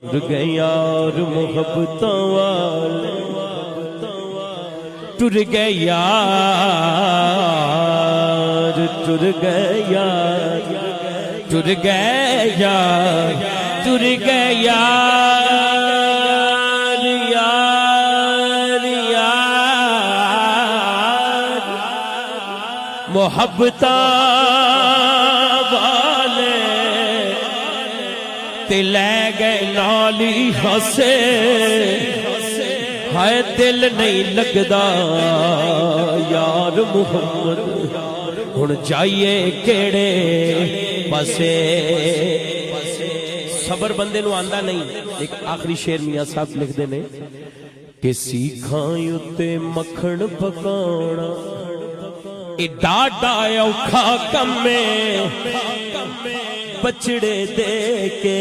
ٹر گئے یار محبتوں والے، ٹر گئے یار، ٹر گئے یار، ٹر گئے یار، ٹر گئے یار، یار یار محبتاں والے تے لے گئے نالی ہسے، ہائے دل نہیں لگدا یار محمد، ہن جائیے کیڑے پاسے۔ صبر بندے نو آندا نہیں۔ ایک آخری شعر میاں صاحب لکھ دے نے کہ سیکھاں اُتے مکھن پکانا ڈاڈا اوکھا کم میں، بچڑے دے کے